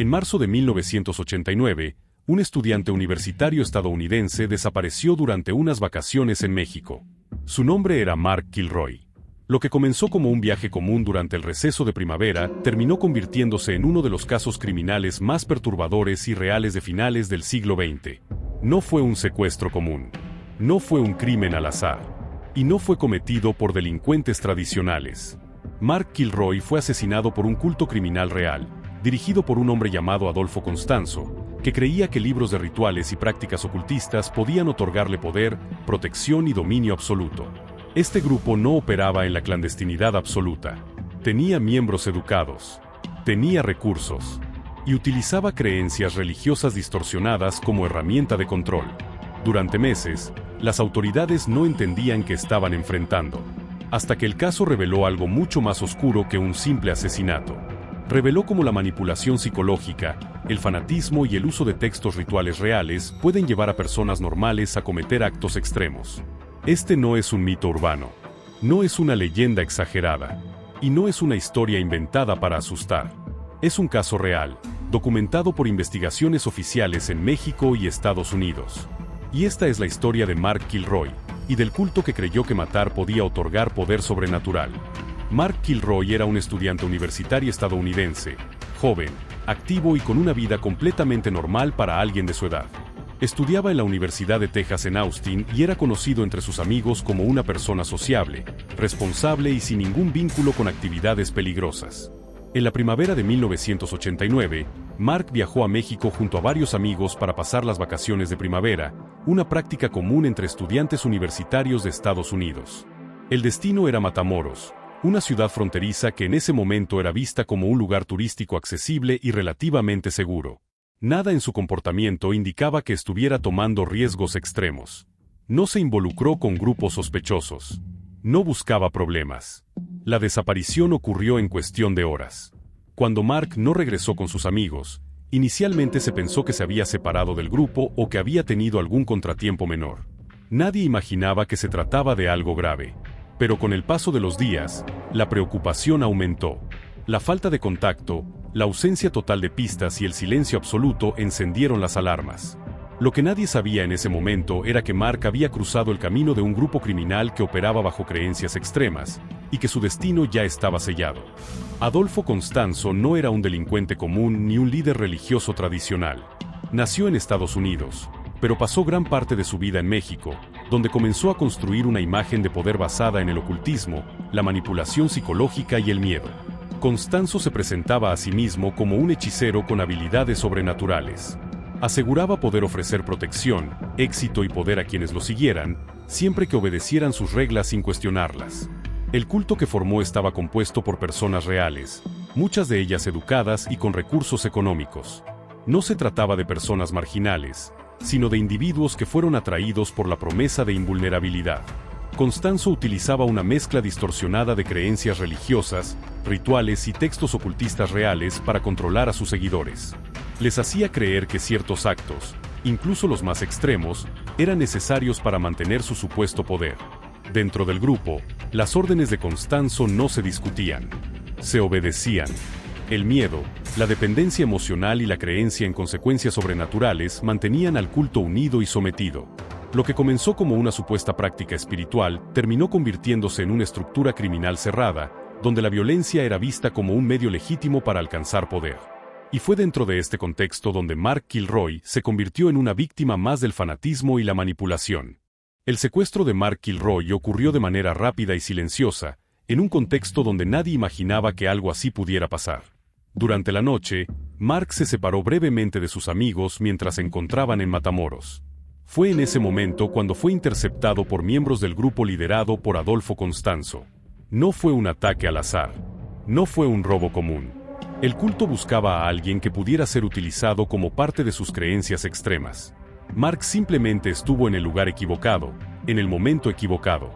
En marzo de 1989, un estudiante universitario estadounidense desapareció durante unas vacaciones en México. Su nombre era Mark Kilroy. Lo que comenzó como un viaje común durante el receso de primavera terminó convirtiéndose en uno de los casos criminales más perturbadores y reales de finales del siglo XX. No fue un secuestro común. No fue un crimen al azar. Y no fue cometido por delincuentes tradicionales. Mark Kilroy fue asesinado por un culto criminal real, dirigido por un hombre llamado Adolfo Constanzo, que creía que libros de rituales y prácticas ocultistas podían otorgarle poder, protección y dominio absoluto. Este grupo no operaba en la clandestinidad absoluta. Tenía miembros educados. Tenía recursos. Y utilizaba creencias religiosas distorsionadas como herramienta de control. Durante meses, las autoridades no entendían qué estaban enfrentando. Hasta que el caso reveló algo mucho más oscuro que un simple asesinato. Reveló cómo la manipulación psicológica, el fanatismo y el uso de textos rituales reales pueden llevar a personas normales a cometer actos extremos. Este no es un mito urbano. No es una leyenda exagerada. Y no es una historia inventada para asustar. Es un caso real, documentado por investigaciones oficiales en México y Estados Unidos. Y esta es la historia de Mark Kilroy, y del culto que creyó que matar podía otorgar poder sobrenatural. Mark Kilroy era un estudiante universitario estadounidense, joven, activo y con una vida completamente normal para alguien de su edad. Estudiaba en la Universidad de Texas en Austin y era conocido entre sus amigos como una persona sociable, responsable y sin ningún vínculo con actividades peligrosas. En la primavera de 1989, Mark viajó a México junto a varios amigos para pasar las vacaciones de primavera, una práctica común entre estudiantes universitarios de Estados Unidos. El destino era Matamoros, una ciudad fronteriza que en ese momento era vista como un lugar turístico accesible y relativamente seguro. Nada en su comportamiento indicaba que estuviera tomando riesgos extremos. No se involucró con grupos sospechosos. No buscaba problemas. La desaparición ocurrió en cuestión de horas. Cuando Mark no regresó con sus amigos, inicialmente se pensó que se había separado del grupo o que había tenido algún contratiempo menor. Nadie imaginaba que se trataba de algo grave. Pero con el paso de los días, la preocupación aumentó. La falta de contacto, la ausencia total de pistas y el silencio absoluto encendieron las alarmas. Lo que nadie sabía en ese momento era que Mark había cruzado el camino de un grupo criminal que operaba bajo creencias extremas, y que su destino ya estaba sellado. Adolfo Constanzo no era un delincuente común ni un líder religioso tradicional. Nació en Estados Unidos, pero pasó gran parte de su vida en México, donde comenzó a construir una imagen de poder basada en el ocultismo, la manipulación psicológica y el miedo. Constanzo se presentaba a sí mismo como un hechicero con habilidades sobrenaturales. Aseguraba poder ofrecer protección, éxito y poder a quienes lo siguieran, siempre que obedecieran sus reglas sin cuestionarlas. El culto que formó estaba compuesto por personas reales, muchas de ellas educadas y con recursos económicos. No se trataba de personas marginales, sino de individuos que fueron atraídos por la promesa de invulnerabilidad. Constanzo utilizaba una mezcla distorsionada de creencias religiosas, rituales y textos ocultistas reales para controlar a sus seguidores. Les hacía creer que ciertos actos, incluso los más extremos, eran necesarios para mantener su supuesto poder. Dentro del grupo, las órdenes de Constanzo no se discutían, se obedecían. El miedo, la dependencia emocional y la creencia en consecuencias sobrenaturales mantenían al culto unido y sometido. Lo que comenzó como una supuesta práctica espiritual terminó convirtiéndose en una estructura criminal cerrada, donde la violencia era vista como un medio legítimo para alcanzar poder. Y fue dentro de este contexto donde Mark Kilroy se convirtió en una víctima más del fanatismo y la manipulación. El secuestro de Mark Kilroy ocurrió de manera rápida y silenciosa, en un contexto donde nadie imaginaba que algo así pudiera pasar. Durante la noche, Mark se separó brevemente de sus amigos mientras se encontraban en Matamoros. Fue en ese momento cuando fue interceptado por miembros del grupo liderado por Adolfo Constanzo. No fue un ataque al azar. No fue un robo común. El culto buscaba a alguien que pudiera ser utilizado como parte de sus creencias extremas. Mark simplemente estuvo en el lugar equivocado, en el momento equivocado.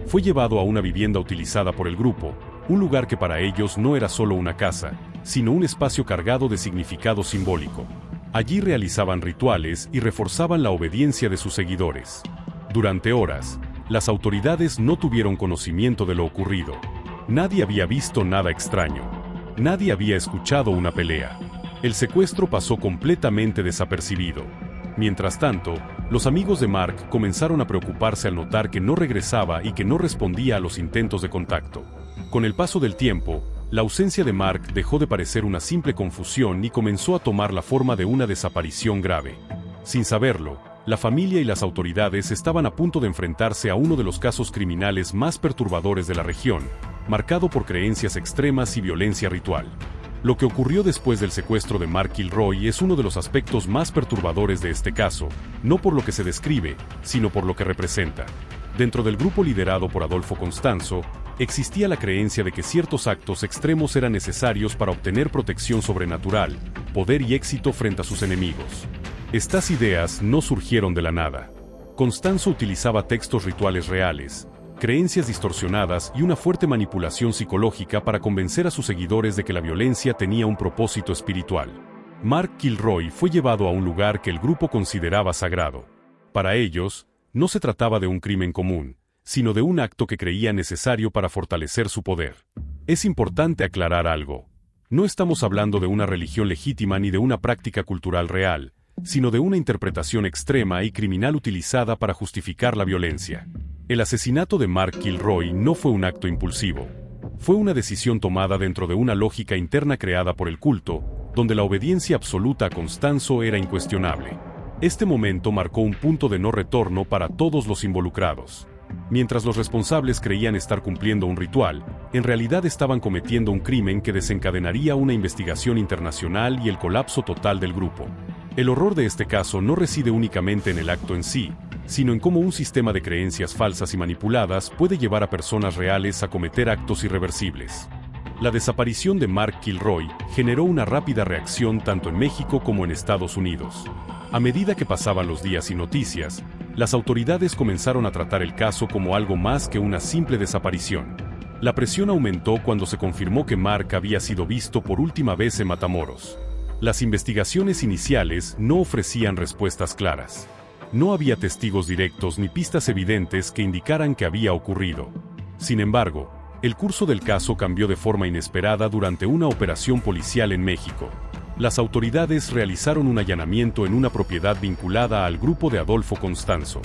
Fue llevado a una vivienda utilizada por el grupo, un lugar que para ellos no era solo una casa, sino un espacio cargado de significado simbólico. Allí realizaban rituales y reforzaban la obediencia de sus seguidores. Durante horas, las autoridades no tuvieron conocimiento de lo ocurrido. Nadie había visto nada extraño. Nadie había escuchado una pelea. El secuestro pasó completamente desapercibido. Mientras tanto, los amigos de Mark comenzaron a preocuparse al notar que no regresaba y que no respondía a los intentos de contacto. Con el paso del tiempo, la ausencia de Mark dejó de parecer una simple confusión y comenzó a tomar la forma de una desaparición grave. Sin saberlo, la familia y las autoridades estaban a punto de enfrentarse a uno de los casos criminales más perturbadores de la región, marcado por creencias extremas y violencia ritual. Lo que ocurrió después del secuestro de Mark Kilroy es uno de los aspectos más perturbadores de este caso, no por lo que se describe, sino por lo que representa. Dentro del grupo liderado por Adolfo Constanzo, existía la creencia de que ciertos actos extremos eran necesarios para obtener protección sobrenatural, poder y éxito frente a sus enemigos. Estas ideas no surgieron de la nada. Constanzo utilizaba textos rituales reales, creencias distorsionadas y una fuerte manipulación psicológica para convencer a sus seguidores de que la violencia tenía un propósito espiritual. Mark Kilroy fue llevado a un lugar que el grupo consideraba sagrado. Para ellos, no se trataba de un crimen común, sino de un acto que creía necesario para fortalecer su poder. Es importante aclarar algo. No estamos hablando de una religión legítima ni de una práctica cultural real, sino de una interpretación extrema y criminal utilizada para justificar la violencia. El asesinato de Mark Kilroy no fue un acto impulsivo. Fue una decisión tomada dentro de una lógica interna creada por el culto, donde la obediencia absoluta a Constanzo era incuestionable. Este momento marcó un punto de no retorno para todos los involucrados. Mientras los responsables creían estar cumpliendo un ritual, en realidad estaban cometiendo un crimen que desencadenaría una investigación internacional y el colapso total del grupo. El horror de este caso no reside únicamente en el acto en sí, sino en cómo un sistema de creencias falsas y manipuladas puede llevar a personas reales a cometer actos irreversibles. La desaparición de Mark Kilroy generó una rápida reacción tanto en México como en Estados Unidos. A medida que pasaban los días y noticias, las autoridades comenzaron a tratar el caso como algo más que una simple desaparición. La presión aumentó cuando se confirmó que Mark había sido visto por última vez en Matamoros. Las investigaciones iniciales no ofrecían respuestas claras. No había testigos directos ni pistas evidentes que indicaran que había ocurrido. Sin embargo, el curso del caso cambió de forma inesperada durante una operación policial en México. Las autoridades realizaron un allanamiento en una propiedad vinculada al grupo de Adolfo Constanzo.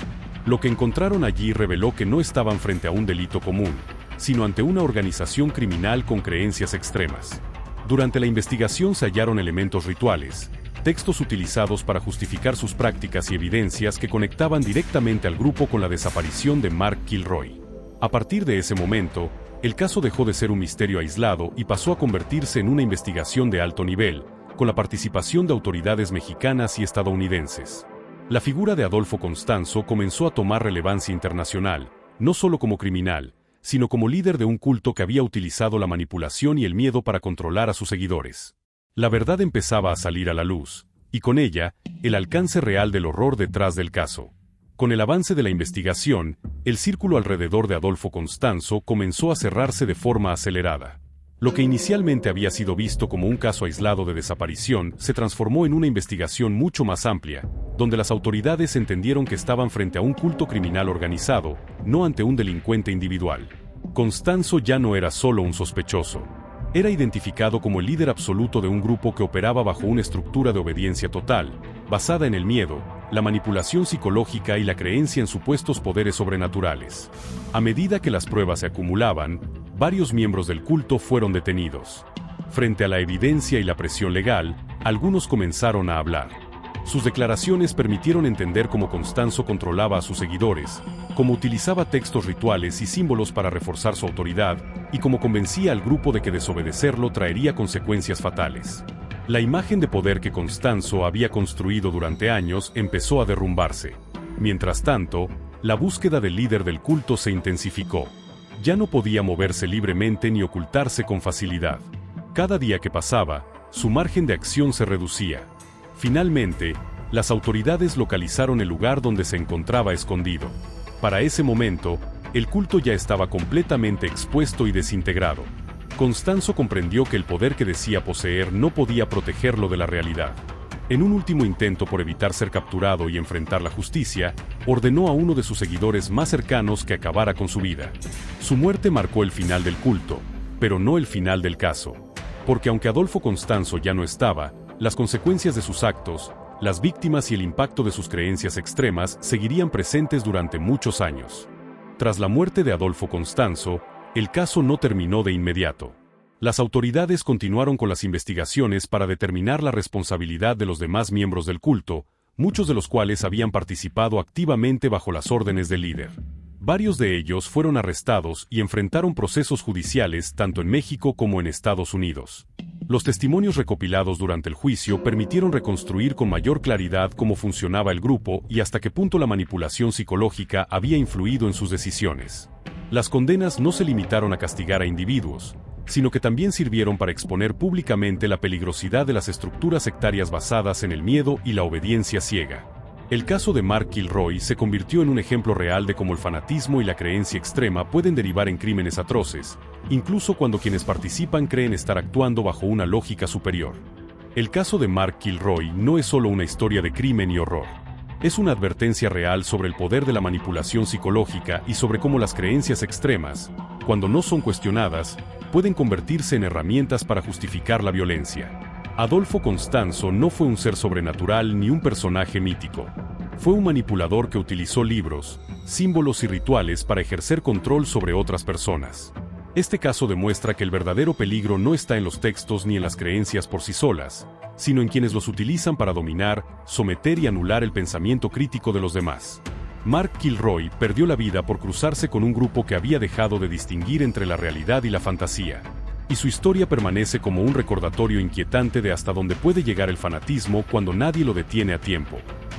Lo que encontraron allí reveló que no estaban frente a un delito común, sino ante una organización criminal con creencias extremas. Durante la investigación se hallaron elementos rituales, textos utilizados para justificar sus prácticas y evidencias que conectaban directamente al grupo con la desaparición de Mark Kilroy. A partir de ese momento, el caso dejó de ser un misterio aislado y pasó a convertirse en una investigación de alto nivel, con la participación de autoridades mexicanas y estadounidenses. La figura de Adolfo Constanzo comenzó a tomar relevancia internacional, no solo como criminal, sino como líder de un culto que había utilizado la manipulación y el miedo para controlar a sus seguidores. La verdad empezaba a salir a la luz, y con ella, el alcance real del horror detrás del caso. Con el avance de la investigación, el círculo alrededor de Adolfo Constanzo comenzó a cerrarse de forma acelerada. Lo que inicialmente había sido visto como un caso aislado de desaparición se transformó en una investigación mucho más amplia, donde las autoridades entendieron que estaban frente a un culto criminal organizado, no ante un delincuente individual. Constanzo ya no era solo un sospechoso. Era identificado como el líder absoluto de un grupo que operaba bajo una estructura de obediencia total, basada en el miedo, la manipulación psicológica y la creencia en supuestos poderes sobrenaturales. A medida que las pruebas se acumulaban, varios miembros del culto fueron detenidos. Frente a la evidencia y la presión legal, algunos comenzaron a hablar. Sus declaraciones permitieron entender cómo Constanzo controlaba a sus seguidores, cómo utilizaba textos rituales y símbolos para reforzar su autoridad, y cómo convencía al grupo de que desobedecerlo traería consecuencias fatales. La imagen de poder que Constanzo había construido durante años empezó a derrumbarse. Mientras tanto, la búsqueda del líder del culto se intensificó. Ya no podía moverse libremente ni ocultarse con facilidad. Cada día que pasaba, su margen de acción se reducía. Finalmente, las autoridades localizaron el lugar donde se encontraba escondido. Para ese momento, el culto ya estaba completamente expuesto y desintegrado. Constanzo comprendió que el poder que decía poseer no podía protegerlo de la realidad. En un último intento por evitar ser capturado y enfrentar la justicia, ordenó a uno de sus seguidores más cercanos que acabara con su vida. Su muerte marcó el final del culto, pero no el final del caso. Porque aunque Adolfo Constanzo ya no estaba, Las consecuencias de sus actos, las víctimas y el impacto de sus creencias extremas seguirían presentes durante muchos años. Tras la muerte de Adolfo Constanzo, el caso no terminó de inmediato. Las autoridades continuaron con las investigaciones para determinar la responsabilidad de los demás miembros del culto, muchos de los cuales habían participado activamente bajo las órdenes del líder. Varios de ellos fueron arrestados y enfrentaron procesos judiciales tanto en México como en Estados Unidos. Los testimonios recopilados durante el juicio permitieron reconstruir con mayor claridad cómo funcionaba el grupo y hasta qué punto la manipulación psicológica había influido en sus decisiones. Las condenas no se limitaron a castigar a individuos, sino que también sirvieron para exponer públicamente la peligrosidad de las estructuras sectarias basadas en el miedo y la obediencia ciega. El caso de Mark Kilroy se convirtió en un ejemplo real de cómo el fanatismo y la creencia extrema pueden derivar en crímenes atroces, incluso cuando quienes participan creen estar actuando bajo una lógica superior. El caso de Mark Kilroy no es solo una historia de crimen y horror. Es una advertencia real sobre el poder de la manipulación psicológica y sobre cómo las creencias extremas, cuando no son cuestionadas, pueden convertirse en herramientas para justificar la violencia. Adolfo Constanzo no fue un ser sobrenatural ni un personaje mítico. Fue un manipulador que utilizó libros, símbolos y rituales para ejercer control sobre otras personas. Este caso demuestra que el verdadero peligro no está en los textos ni en las creencias por sí solas, sino en quienes los utilizan para dominar, someter y anular el pensamiento crítico de los demás. Mark Kilroy perdió la vida por cruzarse con un grupo que había dejado de distinguir entre la realidad y la fantasía. Y su historia permanece como un recordatorio inquietante de hasta dónde puede llegar el fanatismo cuando nadie lo detiene a tiempo.